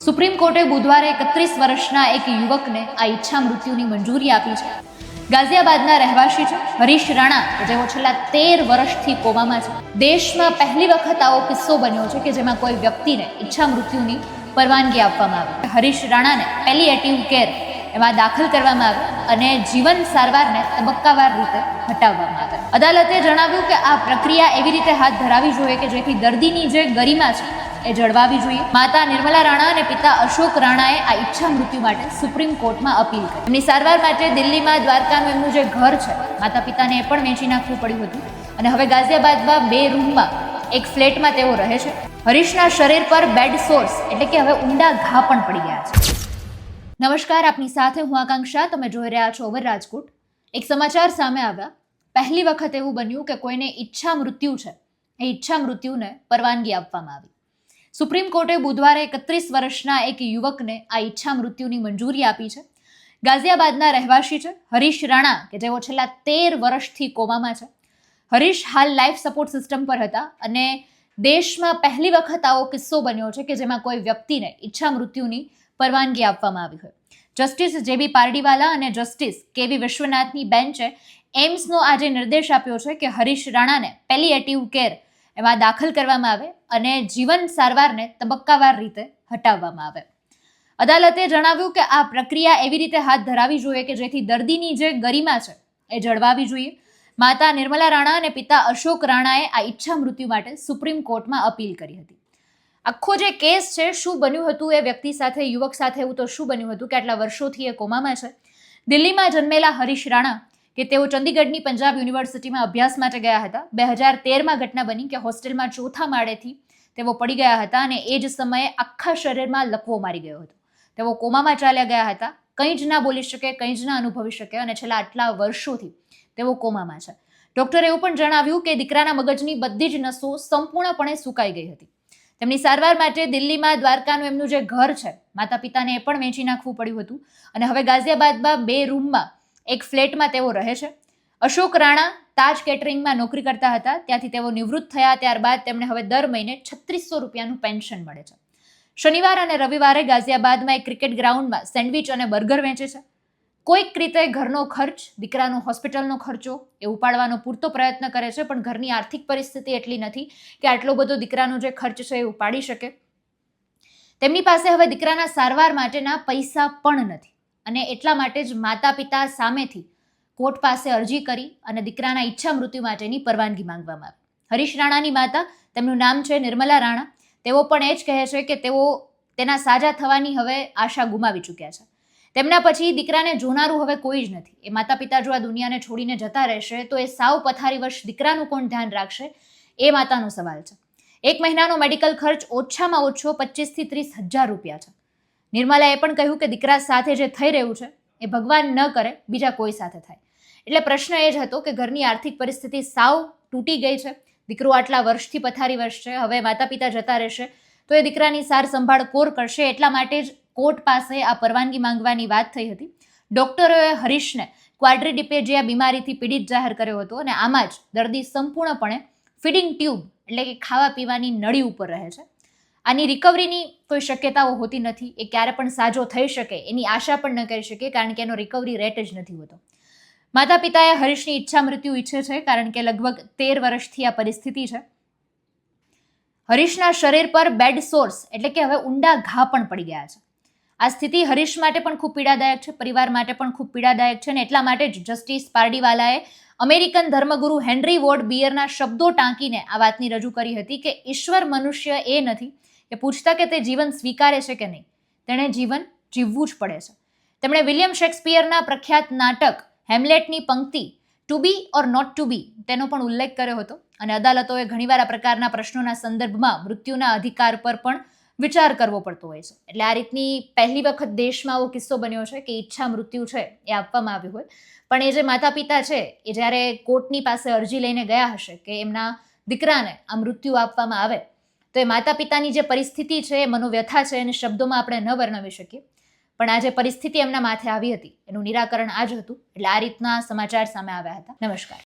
Supreme કોર્ટે બુધવારે 31 વર્ષના એક યુવકને આ ઈચ્છા મૃત્યુની મંજૂરી આપી છે. ગાઝિયાબાદના રહેવાસી છે હરીશ રાણા, જેઓ છેલ્લા 13 વર્ષથી કોમામાં છે. દેશમાં પહેલી વખત આવો કિસ્સો બન્યો છે કે જેમાં કોઈ વ્યક્તિને ઈચ્છા મૃત્યુની પરવાનગી આપવામાં આવી. હરીશ રાણાને પેલિએટિવ કેર એમાં દાખલ કરવામાં આવે અને જીવન સારવારને તબક્કાવાર રીતે હટાવવામાં આવે. અદાલતે જણાવ્યું કે આ પ્રક્રિયા એવી રીતે હાથ ધરાવી જોઈએ કે જેથી દર્દીની જે ગરિમા છે એ જળવાવી જોઈએ. માતા નિર્મલા રાણા અને પિતા અશોક રાણાએ આ ઈચ્છા મૃત્યુ માટે સુપ્રીમ કોર્ટમાં અપીલ કરી. એમની સારવાર માટે દિલ્હીમાં દ્વારકાનું એમનું જે ઘર છે, માતા પિતાને એ પણ વેચી નાખવું પડ્યું હતું અને હવે ગાઝિયાબાદમાં 2 રૂમમાં એક ફ્લેટમાં તેઓ રહે છે. હરીશના શરીર પર બેડ સોર્સ એટલે કે હવે ઊંડા ઘા પણ પડી ગયા છે. નમસ્કાર, આપની સાથે હું આકાંક્ષા. તમે જોઈ રહ્યા છો ઓવર રાજકોટ. એક સમાચાર સામે આવ્યા. પહેલી વખત એવું બન્યું કે કોઈને ઈચ્છા મૃત્યુ છે, એ ઈચ્છા મૃત્યુને પરવાનગી આપવામાં આવી. સુપ્રીમ કોર્ટે બુધવારે 31 વર્ષના એક યુવકને આ ઈચ્છા મૃત્યુની મંજૂરી આપી છે. ગાઝિયાબાદના રહેવાસી છે હરીશ રાણા, કે જેઓ છેલ્લા 13 વર્ષથી કોમામાં છે. હરીશ હાલ લાઈફ સપોર્ટ સિસ્ટમ પર હતા અને દેશમાં પહેલી વખત આવો કિસ્સો બન્યો છે કે જેમાં કોઈ વ્યક્તિને ઈચ્છા મૃત્યુની પરવાનગી આપવામાં આવી હોય. જસ્ટિસ જે.બી. પારડીવાલા અને જસ્ટિસ કે.વી. વિશ્વનાથની બેન્ચે એમ્સનો આજે નિર્દેશ આપ્યો છે કે હરીશ રાણાને પેલિએટિવ કેર એમાં દાખલ કરવામાં આવે અને જીવન સારવારને તબક્કાવાર રીતે હટાવવામાં આવે. અદાલતે જણાવ્યું કે આ પ્રક્રિયા એવી રીતે હાથ ધરાવી જોઈએ કે જેથી દર્દીની જે ગરિમા છે એ જળવાવી જોઈએ. માતા નિર્મલા રાણા અને પિતા અશોક રાણાએ આ ઈચ્છા મૃત્યુ માટે સુપ્રીમ કોર્ટમાં અપીલ કરી હતી. આખો જે કેસ છે, શું બન્યું હતું એ વ્યક્તિ સાથે, યુવક સાથે એવું તો શું બન્યું હતું કે આટલા વર્ષોથી એ કોમામાં છે. દિલ્હીમાં જન્મેલા હરીશ રાણા કે તેઓ ચંદીગઢની પંજાબ યુનિવર્સિટીમાં અભ્યાસ માટે ગયા હતા. 2013માં ઘટના બની કે હોસ્ટેલમાં 4થા માળેથી તેઓ પડી ગયા હતા અને એ જ સમયે આખા શરીરમાં લકવો મારી ગયો હતો. તેઓ કોમામાં ચાલ્યા ગયા હતા. કંઈ જ ના બોલી શકે, કંઈ જ ના અનુભવી શકે અને છેલ્લા આટલા વર્ષોથી તેઓ કોમામાં છે. ડોક્ટરે એવું પણ જણાવ્યું કે દીકરાના મગજની બધી જ નસો સંપૂર્ણપણે સુકાઈ ગઈ હતી. તેમની સારવાર માટે દિલ્હીમાં દ્વારકાનું એમનું જે ઘર છે, માતા પિતાને એ પણ વેચી નાખવું પડ્યું હતું અને હવે ગાઝિયાબાદમાં 2 રૂમમાં એક ફ્લેટમાં તેઓ રહે છે. અશોક રાણા તાજ કેટરિંગમાં નોકરી કરતા હતા. ત્યાંથી તેઓ નિવૃત્ત થયા ત્યારબાદ તેમને હવે દર મહિને 3600 રૂપિયાનું પેન્શન મળે છે. શનિવાર અને રવિવારે ગાઝિયાબાદમાં એક ક્રિકેટ ગ્રાઉન્ડમાં સેન્ડવિચ અને બર્ગર વેચે છે. કોઈક રીતે ઘરનો ખર્ચ, દીકરાનો હોસ્પિટલનો ખર્ચો એ ઉપાડવાનો પૂરતો પ્રયત્ન કરે છે, પણ ઘરની આર્થિક પરિસ્થિતિ એટલી નથી કે આટલો બધો દીકરાનો જે ખર્ચ છે એ ઉપાડી શકે. તેમની પાસે હવે દીકરાના સારવાર માટેના પૈસા પણ નથી અને એટલા માટે જ માતા પિતા સામેથી કોર્ટ પાસે અરજી કરી અને દીકરાના ઈચ્છા મૃત્યુ માટેની પરવાનગી માંગવામાં આવી. હરીશ રાણાની માતા, તેમનું નામ છે નિર્મલા રાણા, તેઓ પણ એ જ કહે છે કે તેઓ તેના સાજા થવાની હવે આશા ગુમાવી ચૂક્યા છે. તેમના પછી દીકરાને જોનારું હવે કોઈ જ નથી. એ માતા પિતા જો આ દુનિયાને છોડીને જતા રહેશે તો એ સાવ પથારીવશ દીકરાનું કોણ ધ્યાન રાખશે, એ માતાનો સવાલ છે. 1 મહિનાનો મેડિકલ ખર્ચ ઓછામાં ઓછો 25,000 થી 30,000 રૂપિયા છે. નિર્મલાએ પણ કહ્યું કે દીકરા સાથે જે થઈ રહ્યું છે એ ભગવાન ન કરે બીજા કોઈ સાથે થાય. એટલે પ્રશ્ન એ જ હતો કે ઘરની આર્થિક પરિસ્થિતિ સાવ તૂટી ગઈ છે. દીકરો આટલા વર્ષથી પથારીવશ છે. હવે માતા પિતા જતા રહેશે તો એ દીકરાની સાર સંભાળ કોર કરશે. એટલા માટે જ કોર્ટ પાસે આ પરવાનગી માંગવાની વાત થઈ હતી. ડોક્ટરોએ હરીશને ક્વાડ્રીડિપ્લેજિયા બીમારીથી પીડિત જાહેર કર્યો હતો અને આમાં જ દર્દી સંપૂર્ણપણે ફીડિંગ ટ્યુબ એટલે કે ખાવા પીવાની નળી ઉપર રહે છે. આની રિકવરીની કોઈ શક્યતાઓ હોતી નથી. એ ક્યારે પણ સાજો થઈ શકે એની આશા પણ ન કરી શકે, કારણ કે એનો રિકવરી રેટ જ નથી હોતો. માતા પિતાએ હરીશની ઈચ્છા મૃત્યુ ઈચ્છે છે કારણ કે લગભગ 13 વર્ષથી આ પરિસ્થિતિ છે. હરીશના શરીર પર બેડ સોર્સ એટલે કે હવે ઊંડા ઘા પણ પડી ગયા છે. આ સ્થિતિ હરીશ માટે પણ ખૂબ પીડાદાયક છે, પરિવાર માટે પણ ખૂબ પીડાદાયક છે અને એટલા માટે જ જસ્ટિસ પારડીવાલાએ અમેરિકન ધર્મગુરુ હેનરી વોર્ડ બિયરના શબ્દો ટાંકીને આ વાતની રજૂ કરી હતી કે ઈશ્વર મનુષ્ય એ નથી કે પૂછતા કે તે જીવન સ્વીકારે છે કે નહીં, તેણે જીવન જીવવું જ પડે છે. તેમણે વિલિયમ શેક્સપિયરના પ્રખ્યાત નાટક હેમ્લેટની પંક્તિ to be or not to be તેનો પણ ઉલ્લેખ કર્યો હતો અને અદાલતોએ ઘણીવાર આ પ્રકારના પ્રશ્નોના સંદર્ભમાં મૃત્યુના અધિકાર પર પણ વિચાર કરવો પડતો હોય છે. એટલે આ રીતની પહેલી વખત દેશમાં આવો કિસ્સો બન્યો છે કે ઈચ્છા મૃત્યુ છે એ આપવામાં આવ્યું હોય. પણ એ જે માતા પિતા છે એ જ્યારે કોર્ટની પાસે અરજી લઈને ગયા હશે કે એમના દીકરાને આ મૃત્યુ આપવામાં આવે, તો એ માતા પિતાની જે પરિસ્થિતિ છે, એ મનોવ્યથા છે, એને શબ્દોમાં આપણે ન વર્ણવી શકીએ. પણ આ જે પરિસ્થિતિ એમના માથે આવી હતી એનું નિરાકરણ આ જ હતું. એટલે આ રીતના સમાચાર સામે આવ્યા હતા. નમસ્કાર.